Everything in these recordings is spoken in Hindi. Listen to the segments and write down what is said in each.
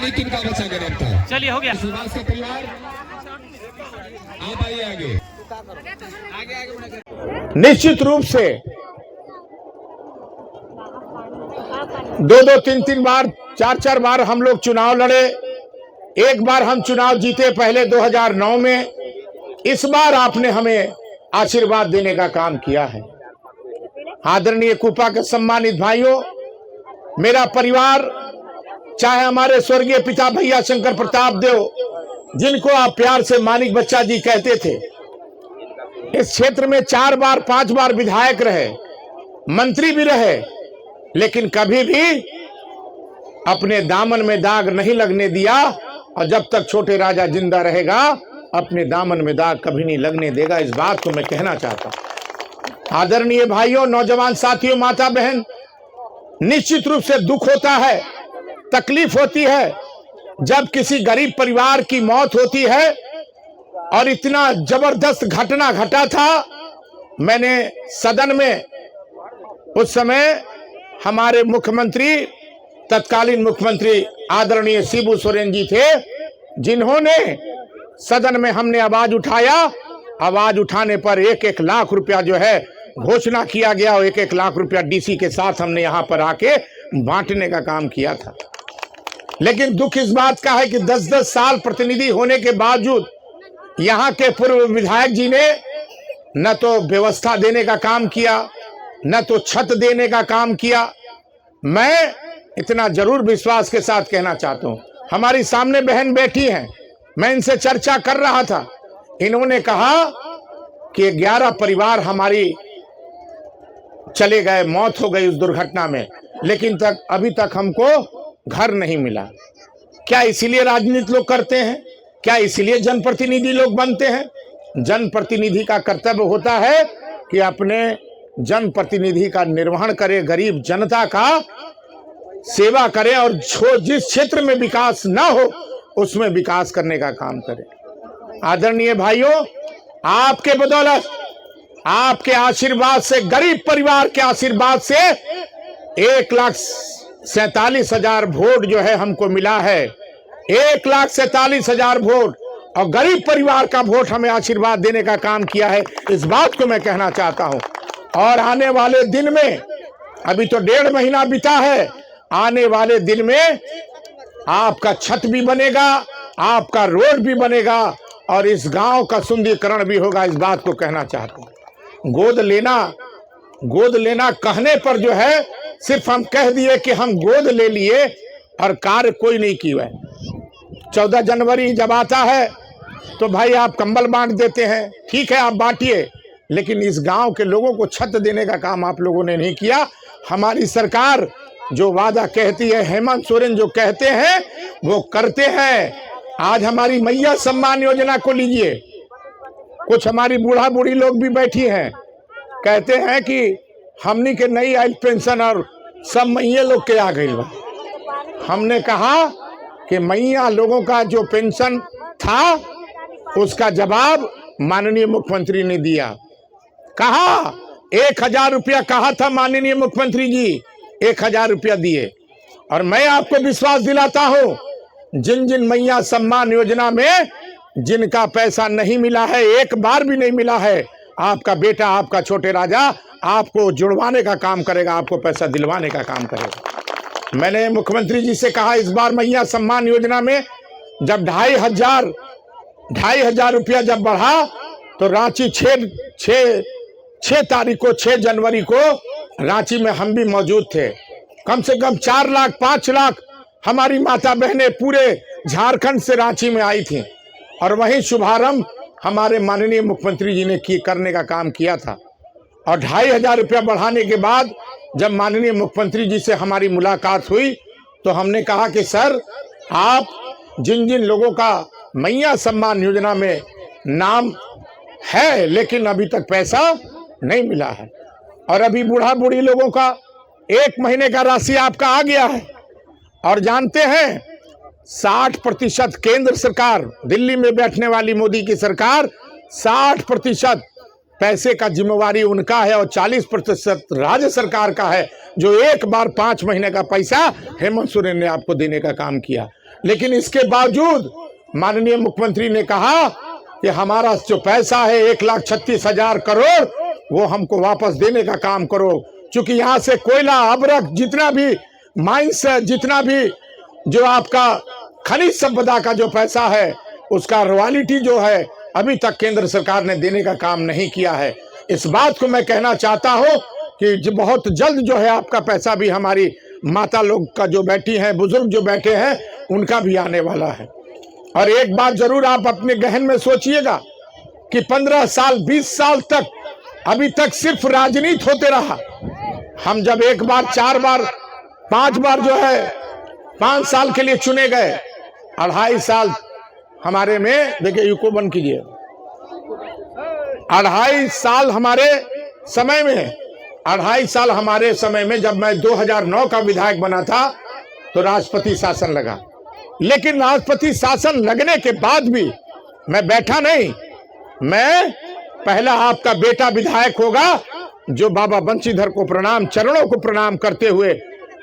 नितिन का बच्चा का नाम था। चलिए हो गया। सुभाष का परिवार आप आइए आगे। निश्चित रूप से 2-2, 3-3 बार, 4-4 बार हम लोग चुनाव लड़े। एक बार हम चुनाव जीते पहले 2009 में। इस बार आपने हमें आशीर्वाद देने का काम किया है। आदरणीय कुपा के सम्मानित भाइयों, मेरा परिवार, चाहे हमारे स्वर्गीय पिता भैया शंकर प्रताप देव, जिनको आप प्यार से मानिक बच्चा जी कहते थे, इस क्षेत्र में 4 बार 5 बार विधायक रहे, मंत्री भी रहे, लेकिन कभी भी अपने दामन में दाग नहीं लगने दिया। और जब तक छोटे राजा जिंदा रहेगा अपने दामन में दाग कभी नहीं लगने देगा। इस बात को मैं कहना चाहता हूं। आदरणीय भाइयों, नौजवान साथियों, माता बहन, निश्चित रूप से दुख होता है, तकलीफ होती है जब किसी गरीब परिवार की मौत होती है। और इतना जबरदस्त घटना घटा था। मैंने सदन में उस समय हमारे मुख्यमंत्री, तत्कालीन मुख्यमंत्री आदरणीय शिबू सोरेन जी थे, जिन्होंने सदन में हमने आवाज उठाया। आवाज उठाने पर 1-1 लाख रुपया जो है घोषणा किया गया और 1-1 लाख रुपया डीसी के साथ हमने यहां पर आके बांटने का काम किया था। लेकिन दुख इस बात का है कि 10-10 साल प्रतिनिधि होने के बावजूद यहाँ के पूर्व विधायक जी ने न तो व्यवस्था देने का काम किया, न तो छत देने का काम किया। मैं इतना जरूर विश्वास के साथ कहना चाहता हूँ, हमारी सामने बहन बैठी हैं, मैं इनसे चर्चा कर रहा था। इन्होंने कहा कि 11 परिवार हमारी चले गए, मौत हो गई उस दुर्घटना में, लेकिन अभी तक हमको घर नहीं मिला। क्या इसीलिए राजनीति लोग करते हैं? क्या इसलिए जनप्रतिनिधि लोग बनते हैं? जनप्रतिनिधि का कर्तव्य होता है कि अपने जनप्रतिनिधि का निर्वहन करे, गरीब जनता का सेवा करे और जिस क्षेत्र में विकास ना हो उसमें विकास करने का काम करे। आदरणीय भाइयों, आपके बदौलत, आपके आशीर्वाद से, गरीब परिवार के आशीर्वाद से 1,47,000 वोट जो है हमको मिला है। 1,47,000 वोट और गरीब परिवार का वोट हमें आशीर्वाद देने का काम किया है। इस बात को मैं कहना चाहता हूं। और आने वाले दिन में, अभी तो 1.5 महीना बीता है, आने वाले दिन में आपका छत भी बनेगा, आपका रोड भी बनेगा और इस गांव का सुंदरीकरण भी होगा। इस बात को कहना चाहता हूं। गोद लेना कहने पर जो है सिर्फ हम कह दिए कि हम गोद ले लिए और कार्य कोई नहीं किया। 14 जनवरी जब आता है तो भाई आप कंबल बांट देते हैं, ठीक है, आप बांटिए, लेकिन इस गांव के लोगों को छत देने का काम आप लोगों ने नहीं किया। हमारी सरकार जो वादा कहती है, हेमंत सोरेन जो कहते हैं वो करते हैं। आज हमारी मैया सम्मान योजना को लीजिए, कुछ हमारी बूढ़ा बूढ़ी लोग भी बैठी हैं, कहते हैं कि हमनी के नई आई पेंशन और सब मैया लोग के आ गई बा। हमने कहा कि मैया लोगों का जो पेंशन था उसका जवाब माननीय मुख्यमंत्री ने दिया। कहा 1,000 रुपया कहा था माननीय मुख्यमंत्री जी, 1,000 रुपया दिए। और मैं आपको विश्वास दिलाता हूं, जिन जिन मैया सम्मान योजना में जिनका पैसा नहीं मिला है, एक बार भी नहीं मिला है, आपका बेटा, आपका छोटे राजा आपको जुड़वाने का काम करेगा, आपको पैसा दिलवाने का काम करेगा। मैंने मुख्यमंत्री जी से कहा इस बार मैया सम्मान योजना में जब 2,500 रुपया जब बढ़ा तो रांची 6 तारीख को, 6 जनवरी को रांची में हम भी मौजूद थे। कम से कम 4 लाख 5 लाख हमारी माता बहनें पूरे झारखंड से रांची में आई थी और वहीं शुभारंभ हमारे माननीय मुख्यमंत्री जी ने करने का काम किया था। और 2,500 रुपया बढ़ाने के बाद जब माननीय मुख्यमंत्री जी से हमारी मुलाकात हुई तो हमने कहा कि सर, आप जिन जिन लोगों का मैया सम्मान योजना में नाम है लेकिन अभी तक पैसा नहीं मिला है, और अभी बूढ़ा बूढ़ी लोगों का 1 महीने का राशि आपका आ गया है। और जानते हैं 60% केंद्र सरकार, दिल्ली में बैठने वाली मोदी की सरकार, 60% पैसे का जिम्मेवारी उनका है और 40% राज्य सरकार का है, जो एक बार 5 महीने का पैसा हेमंत सोरेन ने आपको देने का काम किया। लेकिन इसके बावजूद माननीय मुख्यमंत्री ने कहा कि हमारा जो पैसा है 1,36,000 करोड़ वो हमको वापस देने का काम करो, क्योंकि यहाँ से कोयला, अबरक, जितना भी माइंस है, जितना भी जो आपका खनिज संपदा का जो पैसा है उसका रॉयल्टी जो है अभी तक केंद्र सरकार ने देने का काम नहीं किया है। इस बात को मैं कहना चाहता हूं कि बहुत जल्द जो है आपका पैसा भी हमारी माता लोग का जो बैठी हैं, बुजुर्ग जो बैठे हैं, उनका भी आने वाला है। और एक बात जरूर आप अपने गहन में सोचिएगा कि 15 साल 20 साल तक अभी तक सिर्फ राजनीति होते रहा। हम जब एक बार, 4 बार, 5 बार जो है 5 साल के लिए चुने गए, 2.5 साल हमारे में, देखिए यूको बंद कीजिए, 2.5 साल हमारे समय में, 2.5 साल हमारे समय में जब मैं 2009 का विधायक बना था तो राष्ट्रपति शासन लगा। लेकिन राष्ट्रपति शासन लगने के बाद भी मैं बैठा नहीं, मैं पहला आपका बेटा विधायक होगा जो बाबा बंशीधर को प्रणाम, चरणों को प्रणाम करते हुए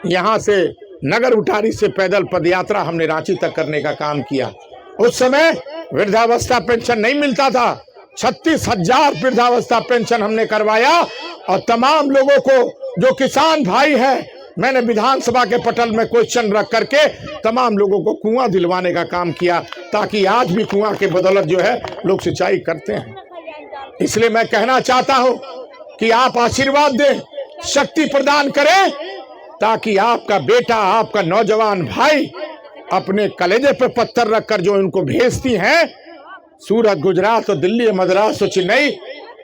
यहां से नगर उटारी से पैदल पदयात्रा हमने रांची तक करने का काम किया। उस समय वृद्धावस्था पेंशन नहीं मिलता था, 36,000 वृद्धावस्था पेंशन हमने करवाया। और तमाम लोगों को, जो किसान भाई है, मैंने विधानसभा के पटल में क्वेश्चन रख करके तमाम लोगों को कुआं दिलवाने का काम किया, ताकि आज भी कुआं के बदौलत जो है लोग सिंचाई करते हैं। इसलिए मैं कहना चाहता हूं कि आप आशीर्वाद दें, शक्ति प्रदान करें, ताकि आपका बेटा, आपका नौजवान भाई अपने कलेजे पे पत्थर रखकर जो इनको भेजती हैं सूरत, गुजरात और दिल्ली, मद्रास और चेन्नई,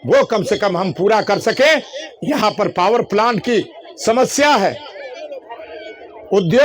वो कम से कम हम पूरा कर सके। यहाँ पर पावर प्लांट की समस्या है, उद्योग